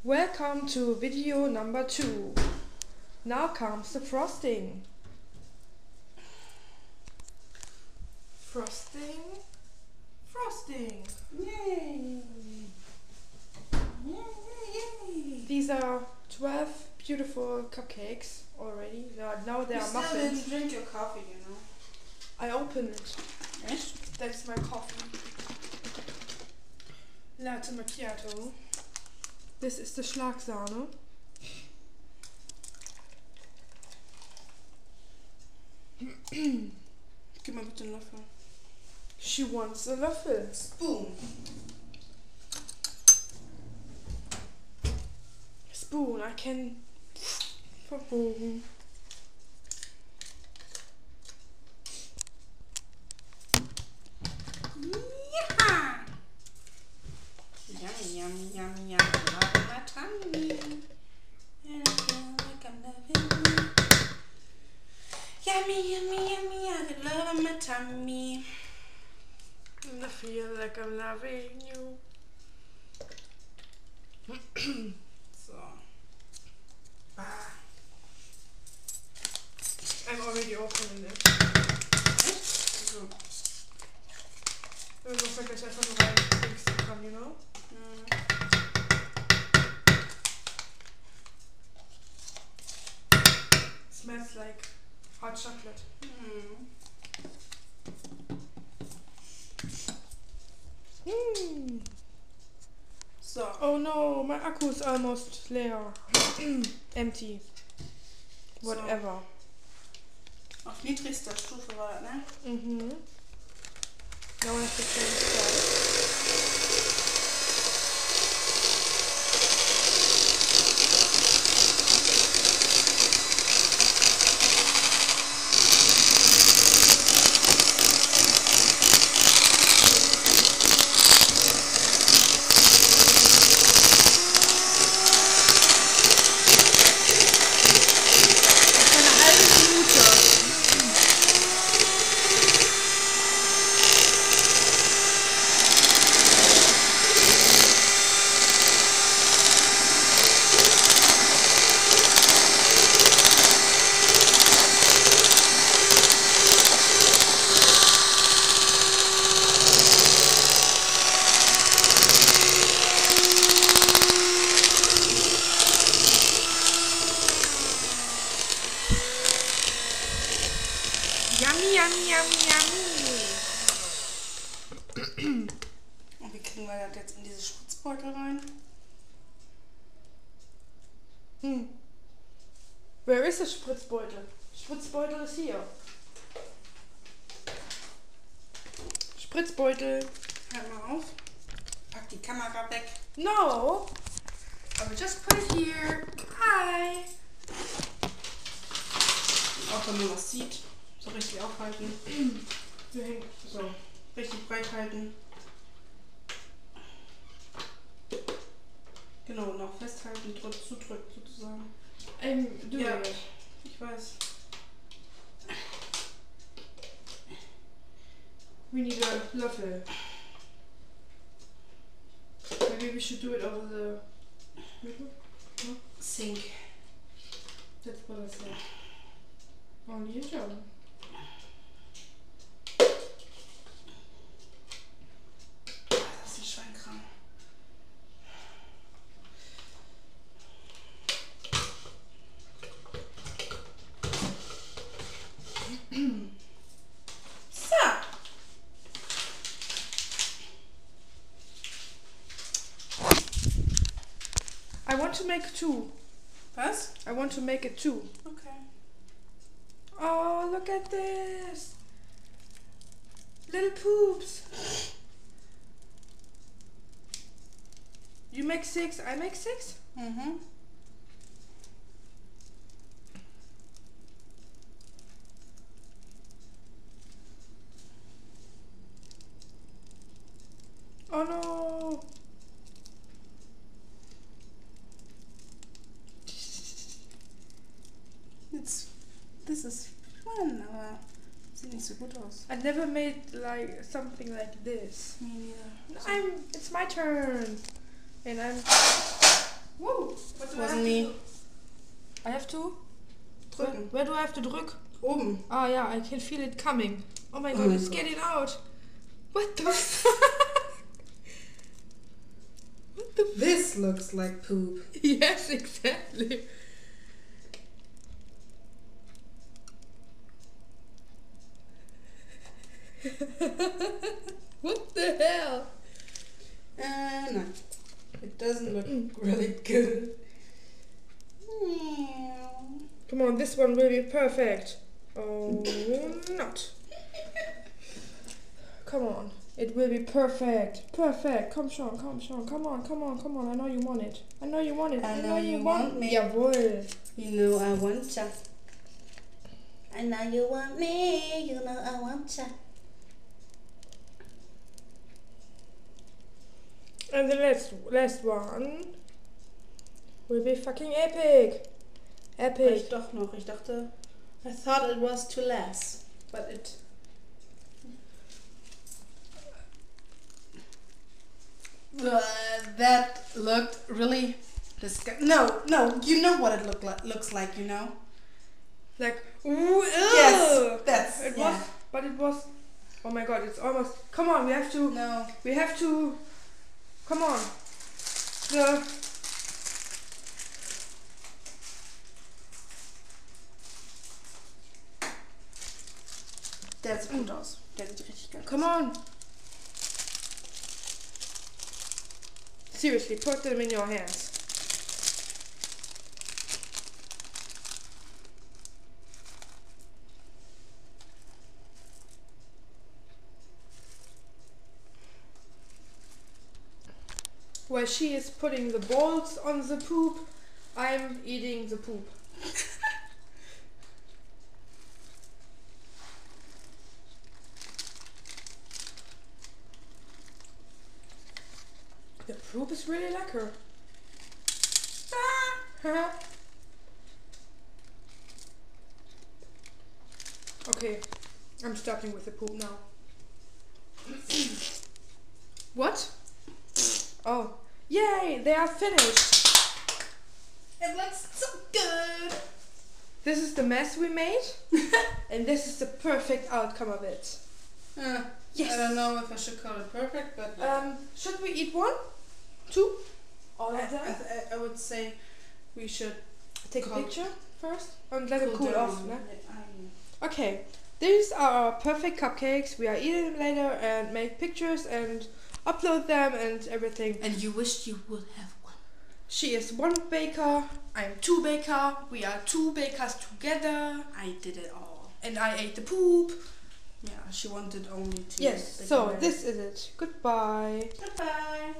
Welcome to video number 2. Now comes the frosting. Frosting. Yay! Yay! These are 12 beautiful cupcakes already. Now they You are still muffins. didn't drink your coffee, you know. I open it. Echt? That's my coffee. Latte Macchiato. This is the Schlagsahne. Gib mal bitte einen Löffel. She wants a Löffel. Spoon. Spoon, I can verbogen. Ja! Yummy, yummy, yummy, yummy. Love my tummy. And I feel like I'm loving you. Yummy, yummy, yummy. I love my tummy. And I feel like I'm loving you. So. Ah. I'm already opening it. Echt? So. Irgendwas da gleich einfach nur reinpixen kann, you know? Smells like hot chocolate. So. Oh no, my Akku is almost leer. Empty. Whatever. Auf niedrigster Stufe war das, ne? Mhm. Now I have to change that. Yummy, yummy, yummy, yummy. Und wie kriegen wir das jetzt in diese Spritzbeutel rein? Where is the Spritzbeutel? Spritzbeutel is here. Spritzbeutel. Halt mal auf. Pack die Kamera weg. No. I will just put it here. Hi. Auch wenn man was sieht. So richtig aufhalten. So. Richtig breit halten. Genau, und auch festhalten, zudrücken sozusagen. Do Ja. it. Ich weiß. We need a Löffel. Maybe we should do it over the no? Sink. That's what I said. Only a job. Das ist ein Schweinkram. So. I want to make 2. Was? I want to make it 2. Okay. Oh, look at this. Little poops. You make 6, I make 6? Mhm. Oh no. This is fun, aber sieht nicht so gut aus. I never made like something like this. Mir neither. It's my turn. And I'm... Woo! do I have to drück? Oben. Ah, yeah, I can feel it coming. Oh my god, my it's God. getting out. What the What the This looks like poop. Yes, exactly. What the hell? No. It doesn't look really good. Come on, this one will be perfect. Oh, not. Come on. It will be perfect. Perfect. Come, Sean. Come, Sean. Come on, come on, come on. I know you want it. I know you want it. I know you want me. Jawohl. You know I want ya. I know you want me. You know I want ya. And the last one will be fucking epic. Epic. Ich doch noch. Ich dachte, I thought it was too less, but it. That looked really disgusting. No, you know what it looks like, you know. Like, ooh, Yes, that's it yeah. was, but it was. Oh my god, it's almost. Come on, we have to. No. We have to. Come on. The. Der sieht gut aus. Der sieht richtig geil aus. Come on. Seriously, put them in your hands. While she is putting the balls on the poop, I'm eating the poop. The poop is really lecker. Okay, I'm stopping with the poop now. What? Oh, yay! They are finished. It looks so good. This is the mess we made, and this is the perfect outcome of it. Yes. I don't know if I should call it perfect, but Should we eat one? Two? All of them? I would say we should Take a cool- picture first and let it cool down. off. Ne? Yeah, Okay, these are our perfect cupcakes. We are eating them later and make pictures and upload them and everything. And you wished you would have one. She is one baker, I'm two baker, we are two bakers together, I did it all. and I ate the poop. Yeah, she wanted only to. Yes, so this is it. Goodbye. Goodbye.